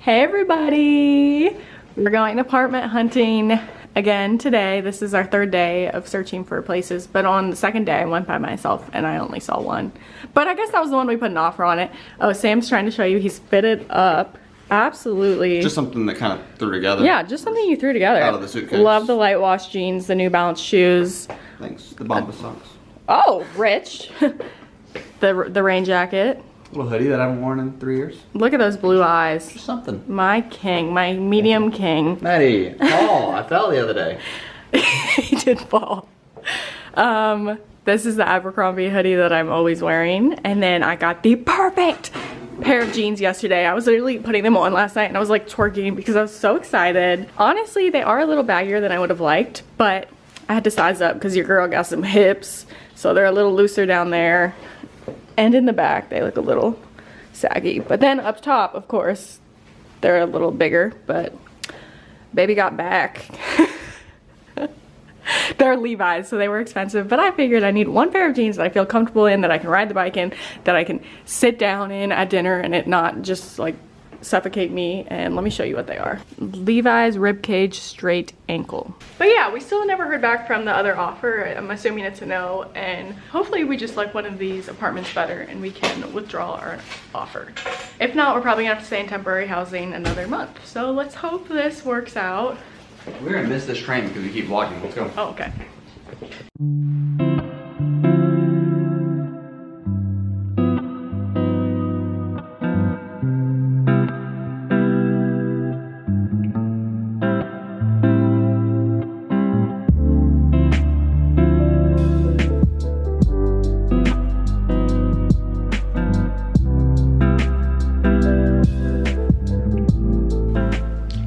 Hey everybody! We're going apartment hunting again today. This is our third day of searching for places, but on the second day I went by myself and I only saw one. But I guess that was the one we put an offer on it. Oh, Sam's trying to show you he's fitted up. Absolutely. Just something that kind of threw together. Yeah, just something you threw together. Out of the suitcase. Love the light wash jeans, the New Balance shoes. Thanks. The Bomba socks. Oh, rich. the rain jacket. Little hoodie that I haven't worn in 3 years. Look at those blue eyes. Just something. My king, my medium king. Maddie, I fell the other day. He did fall. This is the Abercrombie hoodie that I'm always wearing. And then I got the perfect pair of jeans yesterday. I was literally putting them on last night and I was like twerking because I was so excited. Honestly, they are a little baggier than I would have liked, but I had to size up because your girl got some hips. So they're a little looser down there. And in the back, they look a little saggy. But then up top, of course, they're a little bigger, but baby got back. They're Levi's, so they were expensive, but I figured I need one pair of jeans that I feel comfortable in, that I can ride the bike in, that I can sit down in at dinner and it not just like suffocate me. And let me show you what they are. Levi's ribcage straight ankle. But yeah, we still never heard back from the other offer. I'm assuming it's a no, and hopefully we just like one of these apartments better and we can withdraw our offer. If not, we're probably gonna have to stay in temporary housing another month. So let's hope this works out. We're gonna miss this train because we keep vlogging. Let's go. Oh, okay.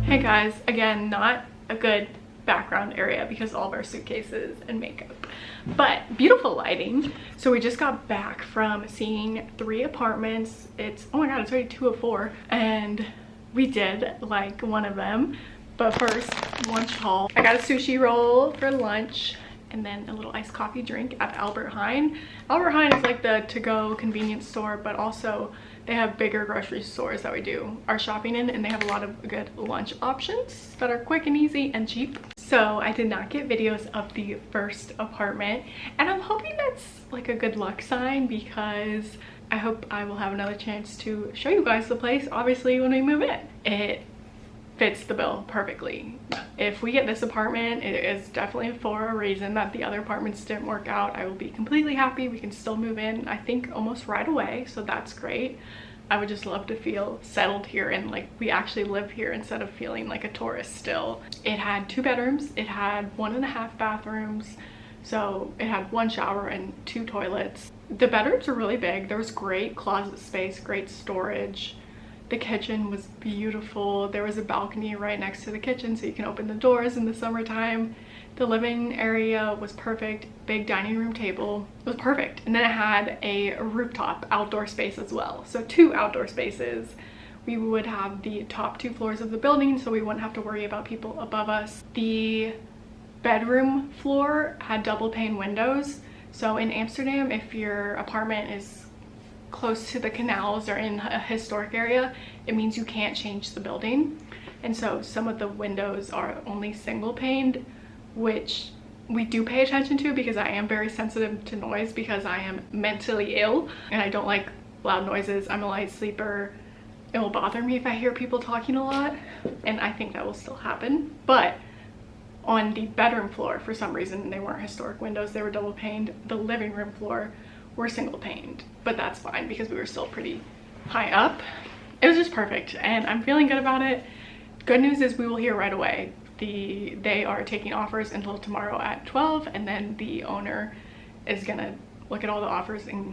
Hey guys, again, not a good background area because all of our suitcases and makeup, but beautiful lighting. So we just got back from seeing 3 apartments. It's, oh my god, it's already 2 of 4, and we did like one of them. But first, lunch haul. I got a sushi roll for lunch and then a little iced coffee drink at Albert Heijn. Albert Heijn is like the to-go convenience store, but also they have bigger grocery stores that we do our shopping in, and they have a lot of good lunch options that are quick and easy and cheap. So I did not get videos of the first apartment, and I'm hoping that's like a good luck sign because I hope I will have another chance to show you guys the place, obviously, when we move in. It fits the bill perfectly. If we get this apartment, it is definitely for a reason that the other apartments didn't work out. I will be completely happy. We can still move in, I think, almost right away, so that's great. I would just love to feel settled here and like we actually live here instead of feeling like a tourist still. It had 2 bedrooms, it had 1.5 bathrooms, so it had 1 shower and 2 toilets. The bedrooms were really big. There was great closet space, great storage. The kitchen was beautiful. There was a balcony right next to the kitchen so you can open the doors in the summertime. The living area was perfect. Big dining room table. It was perfect. And then it had a rooftop outdoor space as well. So 2 outdoor spaces. We would have the top 2 floors of the building so we wouldn't have to worry about people above us. The bedroom floor had double pane windows. So in Amsterdam, if your apartment is close to the canals or in a historic area, it means you can't change the building. And so some of the windows are only single paned, which we do pay attention to because I am very sensitive to noise because I am mentally ill and I don't like loud noises. I'm a light sleeper. It will bother me if I hear people talking a lot, and I think that will still happen. But on the bedroom floor, for some reason, they weren't historic windows, they were double paned. The living room floor were single paned, but that's fine because we were still pretty high up. It was just perfect and I'm feeling good about it. Good news is we will hear right away. They are taking offers until tomorrow at 12, and then the owner is gonna look at all the offers and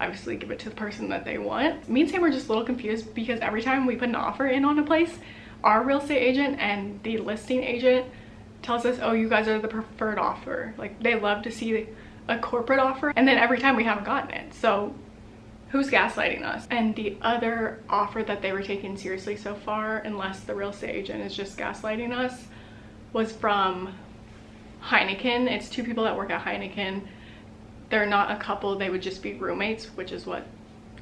obviously give it to the person that they want. Me and Sam were just a little confused because every time we put an offer in on a place, our real estate agent and the listing agent tells us, oh, you guys are the preferred offer. Like, they love to see a corporate offer, and then every time we haven't gotten it. So who's gaslighting us? And the other offer that they were taking seriously so far, unless the real estate agent is just gaslighting us, was from Heineken. It's 2 people that work at Heineken. They're not a couple, they would just be roommates, which is what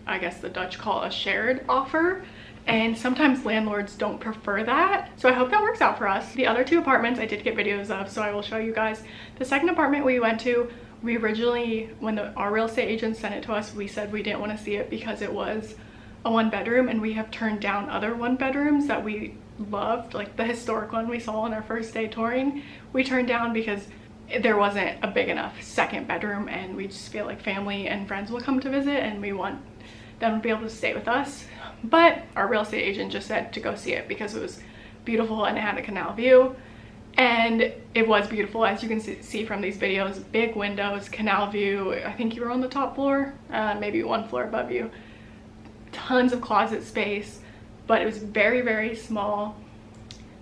I guess the Dutch call a shared offer. and sometimes landlords don't prefer that. So I hope that works out for us. The other 2 apartments I did get videos of, so I will show you guys. The second apartment we went to, we originally, when our real estate agent sent it to us, we said we didn't want to see it because it was a 1-bedroom, and we have turned down other 1-bedrooms that we loved, like the historic one we saw on our first day touring. We turned down because there wasn't a big enough 2nd bedroom, and we just feel like family and friends will come to visit and we want them to be able to stay with us. But our real estate agent just said to go see it because it was beautiful and it had a canal view. And it was beautiful, as you can see from these videos. Big windows, canal view. I think you were on the top floor, maybe 1 floor above you. Tons of closet space, but it was very, very small.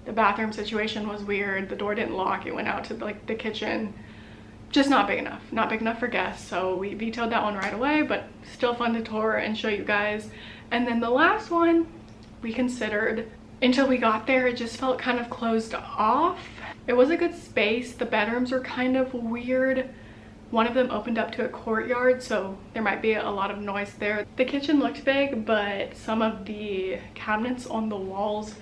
The bathroom situation was weird. The door didn't lock. It went out to like the kitchen. Just not big enough. Not big enough for guests. So we vetoed that one right away, but still fun to tour and show you guys. And then the last one we considered, until we got there, it just felt kind of closed off. It was a good space. The bedrooms were kind of weird. One of them opened up to a courtyard, so there might be a lot of noise there. The kitchen looked big, but some of the cabinets on the walls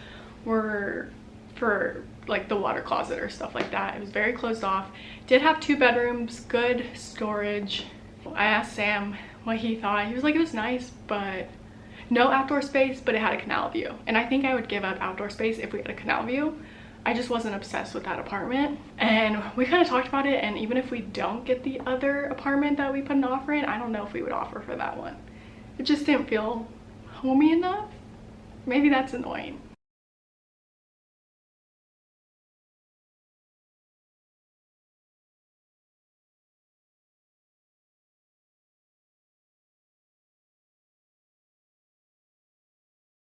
were for like the water closet or stuff like that. It was very closed off. Did have 2 bedrooms, good storage. I asked Sam what he thought. He was like, it was nice, but no outdoor space, but it had a canal view. And I think I would give up outdoor space if we had a canal view. I just wasn't obsessed with that apartment. And we kind of talked about it, and even if we don't get the other apartment that we put an offer in, I don't know if we would offer for that one. It just didn't feel homey enough. Maybe that's annoying.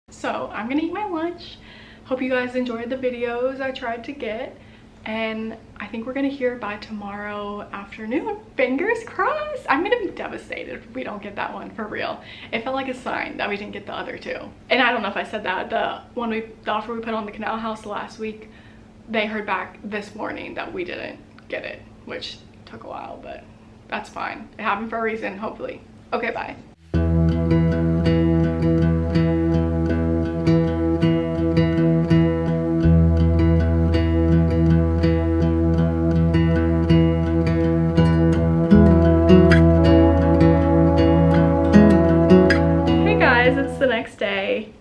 So I'm gonna eat my lunch. Hope you guys enjoyed the videos I tried to get, and I think we're gonna hear by tomorrow afternoon. Fingers crossed. I'm gonna be devastated if we don't get that one, for real. It felt like a sign that we didn't get the other 2. And I don't know if I said that, the offer we put on the canal house last week, they heard back this morning that we didn't get it, which took a while, but that's fine. It happened for a reason, hopefully. Okay, bye. Day.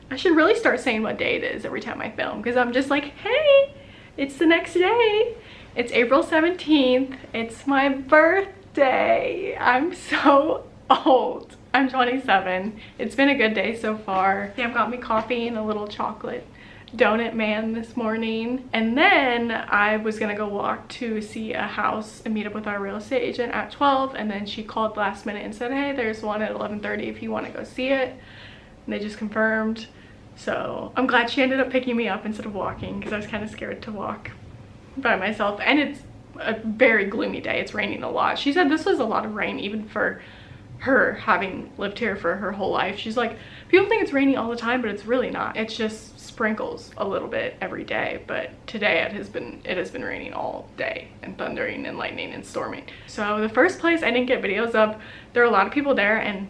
I should really start saying what day it is every time I film, because I'm just like, hey, it's the next day. It's April 17th. It's my birthday. I'm so old. I'm 27. It's been a good day so far. Sam got me coffee and a little chocolate donut man this morning, and then I was gonna go walk to see a house and meet up with our real estate agent at 12, and then she called last minute and said, hey, there's one at 11:30 if you want to go see it. And they just confirmed. So I'm glad she ended up picking me up instead of walking, because I was kind of scared to walk by myself. And it's a very gloomy day. It's raining a lot. She said this was a lot of rain even for her, having lived here for her whole life. She's like, people think it's raining all the time, but it's really not. It's just sprinkles a little bit every day. But today it has been raining all day, and thundering and lightning and storming. So the first place I didn't get videos of, there are a lot of people there, and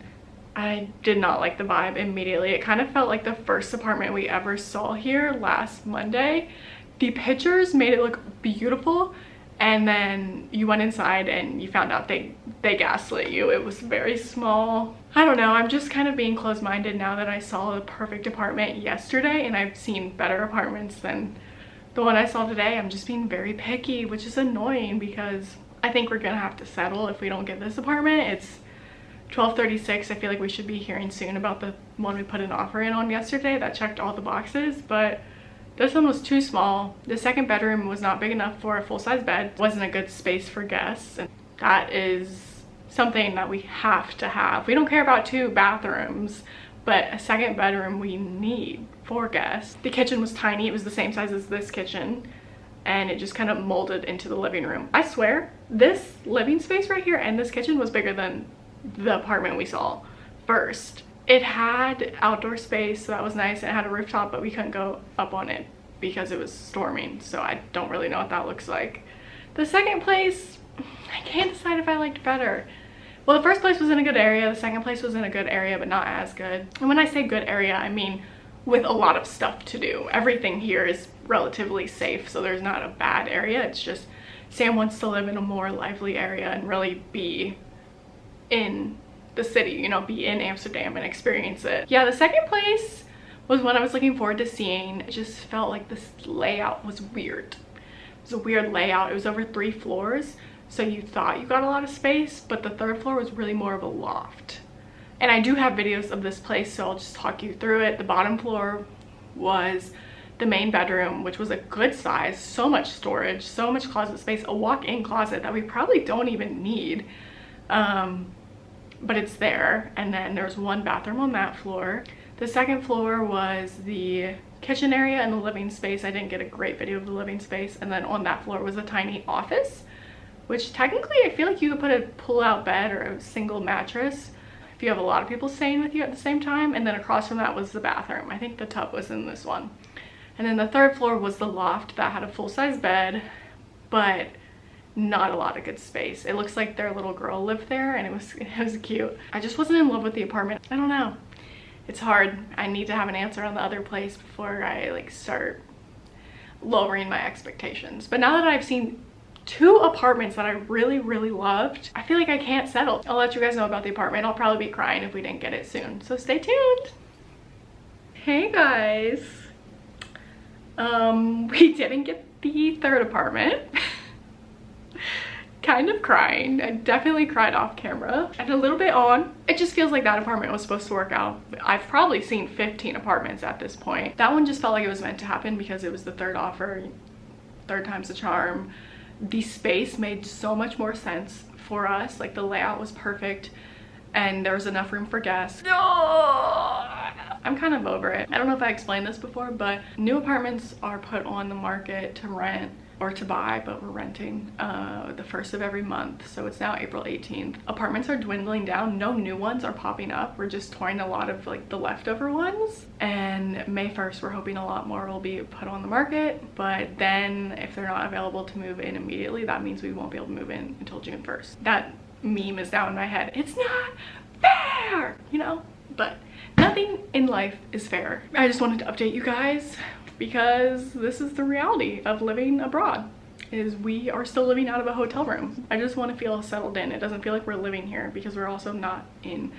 I did not like the vibe immediately. It kind of felt like the first apartment we ever saw here last Monday. The pictures made it look beautiful, and then you went inside and you found out they gaslit you. It was very small. I don't know, I'm just kind of being closed-minded now that I saw the perfect apartment yesterday, and I've seen better apartments than the one I saw today. I'm just being very picky, which is annoying, because I think we're gonna have to settle if we don't get this apartment. It's 12:36. I feel like we should be hearing soon about the one we put an offer in on yesterday that checked all the boxes, but this one was too small. The 2nd bedroom was not big enough for a full-size bed. It wasn't a good space for guests, and that is something that we have to have. We don't care about 2 bathrooms, but a 2nd bedroom we need for guests. The kitchen was tiny. It was the same size as this kitchen, and it just kind of molded into the living room. I swear, this living space right here and this kitchen was bigger than the apartment we saw first. It had outdoor space, so that was nice. It had a rooftop, but we couldn't go up on it because it was storming, so I don't really know what that looks like. The second place, I can't decide if I liked better. Well, the first place was in a good area. The second place was in a good area, but not as good. And when I say good area, I mean with a lot of stuff to do. Everything here is relatively safe, so there's not a bad area. It's just Sam wants to live in a more lively area and really be in the city, you know, be in Amsterdam and experience it. Yeah, the second place was one I was looking forward to seeing. It just felt like this layout was weird. It was a weird layout. It was over 3 floors, so you thought you got a lot of space, but the 3rd floor was really more of a loft. And I do have videos of this place, so I'll just talk you through it. The bottom floor was the main bedroom, which was a good size, so much storage, so much closet space, a walk-in closet that we probably don't even need, but it's there. And then there's 1 bathroom on that floor. The 2nd floor was the kitchen area and the living space. I didn't get a great video of the living space. And then on that floor was a tiny office, which technically I feel like you could put a pull-out bed or a single mattress if you have a lot of people staying with you at the same time. And then across from that was the bathroom. I think the tub was in this one. And then the 3rd floor was the loft that had a full-size bed, but not a lot of good space. It looks like their little girl lived there, and it was cute. I just wasn't in love with the apartment. I don't know. It's hard. I need to have an answer on the other place before I like start lowering my expectations. But now that I've seen 2 apartments that I really, really loved, I feel like I can't settle. I'll let you guys know about the apartment. I'll probably be crying if we didn't get it soon, so stay tuned. Hey guys. We didn't get the 3rd apartment. Kind of crying. I definitely cried off camera and a little bit on. It just feels like that apartment was supposed to work out. I've probably seen 15 apartments at this point. That one just felt like it was meant to happen because it was the 3rd offer, 3rd time's the charm. The space made so much more sense for us. Like the layout was perfect and there was enough room for guests. I'm kind of over it. I don't know if I explained this before, but new apartments are put on the market to rent or to buy, but we're renting the 1st of every month. So it's now April 18th. Apartments are dwindling down. No new ones are popping up. We're just touring a lot of like the leftover ones. And May 1st, we're hoping a lot more will be put on the market. But then if they're not available to move in immediately, that means we won't be able to move in until June 1st. That meme is now in my head. It's not fair, you know? But nothing in life is fair. I just wanted to update you guys because this is the reality of living abroad, is we are still living out of a hotel room. I just want to feel settled in. It doesn't feel like we're living here because we're also not in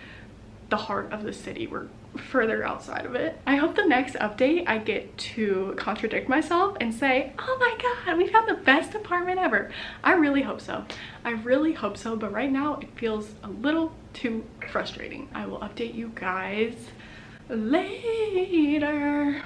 the heart of the city. We're further outside of it. I hope the next update I get to contradict myself and say, oh my god, we found the best apartment ever. I really hope so. I really hope so, but right now it feels a little too frustrating. I will update you guys later.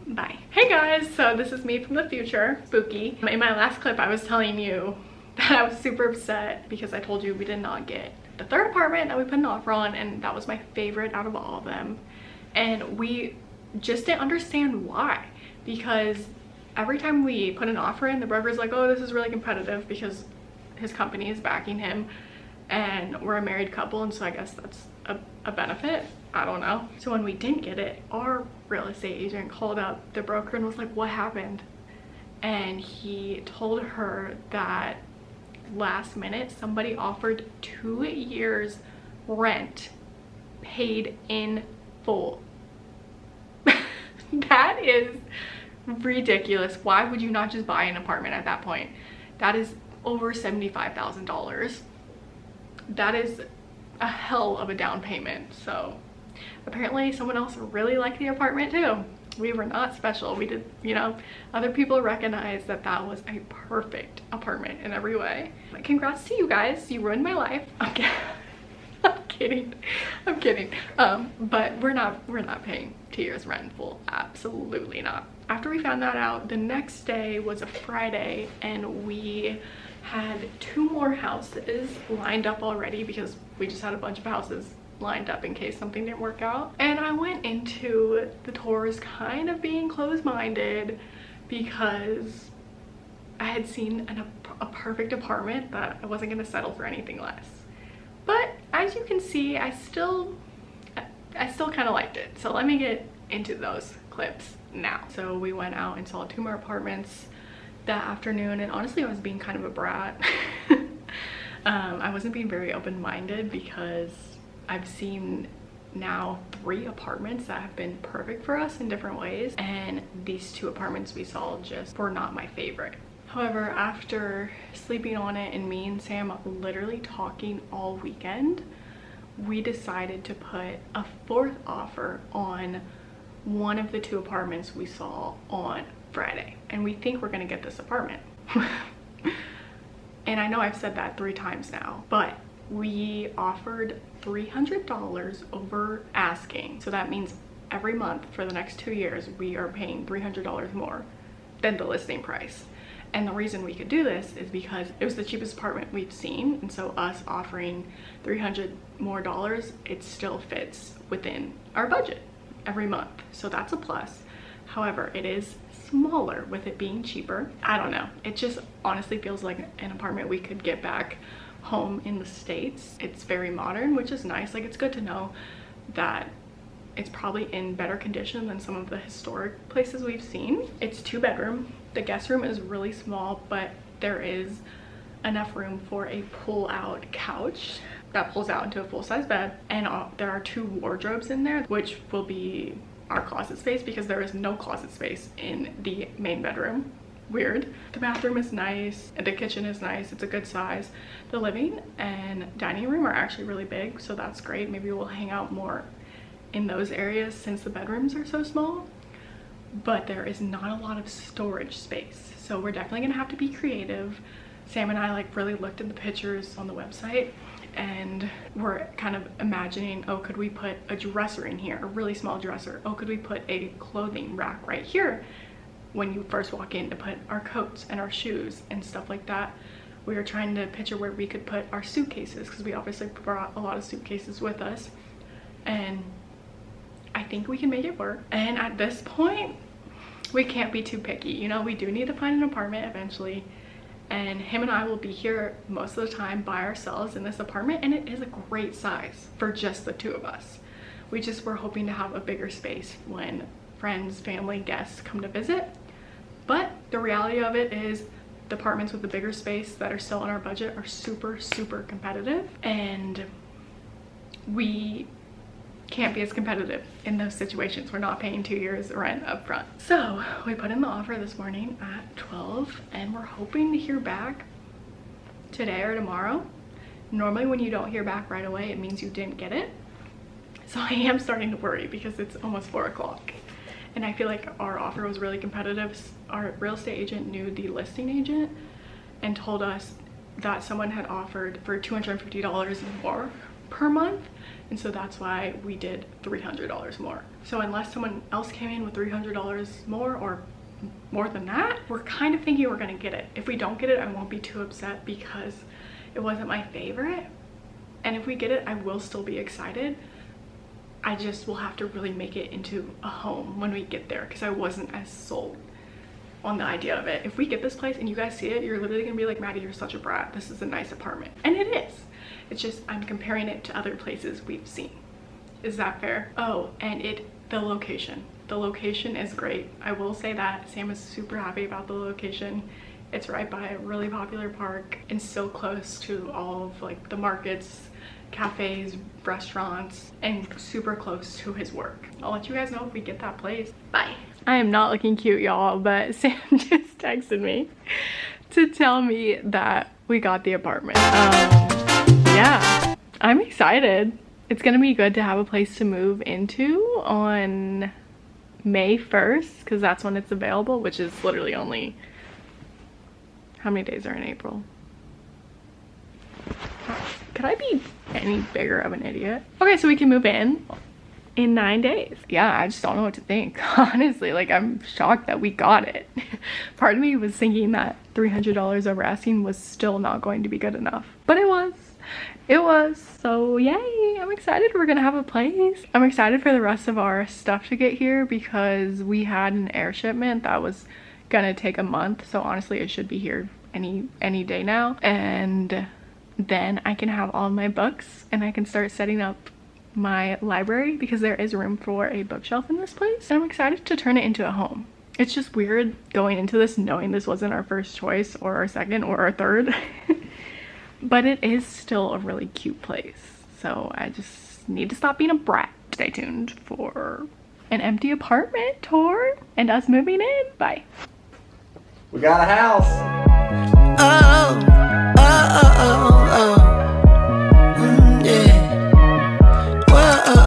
Bye. Hey guys, so this is me from the future, Spooky. In my last clip I was telling you that I was super upset because I told you we did not get the 3rd apartment that we put an offer on, and that was my favorite out of all of them. And we just didn't understand why, because every time we put an offer in, the broker's like, oh, this is really competitive because his company is backing him and we're a married couple, and so I guess that's a benefit. I don't know. So when we didn't get it, our real estate agent called up the broker and was like, what happened? And he told her that last minute somebody offered 2 years rent paid in full. That is ridiculous. Why would you not just buy an apartment at that point? That is over $75,000. That is a hell of a down payment. So apparently someone else really liked the apartment too. We were not special. We did, you know, other people recognized that that was a perfect apartment in every way. But congrats to you guys. You ruined my life. Okay. I'm kidding. I'm kidding. But we're not paying 2 years rent in full. Absolutely not. After we found that out, the next day was a Friday and we had 2 more houses lined up already because we just had a bunch of houses lined up in case something didn't work out. And I went into the tours kind of being closed-minded because I had seen a perfect apartment that I wasn't going to settle for anything less. But as you can see, I still kind of liked it. So let me get into those clips now. So we went out and saw 2 more apartments that afternoon, and honestly I was being kind of a brat. I wasn't being very open-minded because I've seen now 3 apartments that have been perfect for us in different ways, and these 2 apartments we saw just were not my favorite. However, after sleeping on it and me and Sam literally talking all weekend, we decided to put a 4th offer on one of the 2 apartments we saw on Friday, and we think we're gonna get this apartment. And I know I've said that 3 times now, but we offered $300 over asking. So that means every month for the next 2 years, we are paying $300 more than the listing price. And the reason we could do this is because it was the cheapest apartment we've seen. And so us offering $300 more, it still fits within our budget every month. So that's a plus. However, it is smaller with it being cheaper. I don't know. It just honestly feels like an apartment we could get back home in the States. It's very modern, which is nice. Like, it's good to know that it's probably in better condition than some of the historic places we've seen. It's 2-bedroom. The guest room is really small, but there is enough room for a pull-out couch that pulls out into a full-size bed, and there are 2 wardrobes in there, which will be our closet space because there is no closet space in the main bedroom. Weird. The bathroom is nice and the kitchen is nice. It's a good size. The living and dining room are actually really big, so that's great. Maybe we'll hang out more in those areas since the bedrooms are so small, but there is not a lot of storage space, so we're definitely gonna have to be creative. Sam and I like really looked at the pictures on the website, and we're kind of imagining, oh, could we put a dresser in here, a really small dresser? Oh, could we put a clothing rack right here when you first walk in to put our coats and our shoes and stuff like that? We were trying to picture where we could put our suitcases because we obviously brought a lot of suitcases with us, and I think we can make it work. And at this point, we can't be too picky. You know, we do need to find an apartment eventually, and him and I will be here most of the time by ourselves in this apartment, and it is a great size for just the 2 of us. We just were hoping to have a bigger space when friends, family, guests come to visit. But the reality of it is the apartments with the bigger space that are still on our budget are super, super competitive, and we can't be as competitive in those situations. We're not paying 2 years rent up front. So we put in the offer this morning at 12, and we're hoping to hear back today or tomorrow. Normally when you don't hear back right away, it means you didn't get it. So I am starting to worry because it's almost 4 o'clock. And I feel like our offer was really competitive. Our real estate agent knew the listing agent and told us that someone had offered for $250 more per month. And so that's why we did $300 more. So unless someone else came in with $300 more or more than that, we're kind of thinking we're gonna get it. If we don't get it, I won't be too upset because it wasn't my favorite. And if we get it, I will still be excited. I just will have to really make it into a home when we get there because I wasn't as sold on the idea of it. If we get this place and you guys see it, you're literally gonna be like, Maddie, you're such a brat. This is a nice apartment. And it is. It's just I'm comparing it to other places we've seen. Is that fair? Oh, and the location. The location is great. I will say that. Sam is super happy about the location. It's right by a really popular park and so close to all of like the markets, cafes, restaurants, and super close to his work. I'll let you guys know if we get that place. Bye. I am not looking cute, y'all, but Sam just texted me to tell me that we got the apartment. Yeah, I'm excited. It's gonna be good to have a place to move into on May 1st because that's when it's available, which is literally only, how many days are in April? Could I be any bigger of an idiot? Okay, so we can move in 9 days. Yeah, I just don't know what to think. Honestly, like, I'm shocked that we got it. Part of me was thinking that $300 over asking was still not going to be good enough, but it was. So yay, I'm excited we're gonna have a place. I'm excited for the rest of our stuff to get here because we had an air shipment that was gonna take a month, so honestly it should be here any day now, and then I can have all my books and I can start setting up my library because there is room for a bookshelf in this place, and I'm excited to turn it into a home. It's just weird going into this knowing this wasn't our first choice or our second or our third. But it is still a really cute place, so I just need to stop being a brat. stay tuned for an empty apartment tour and us moving in. Bye. We got a house.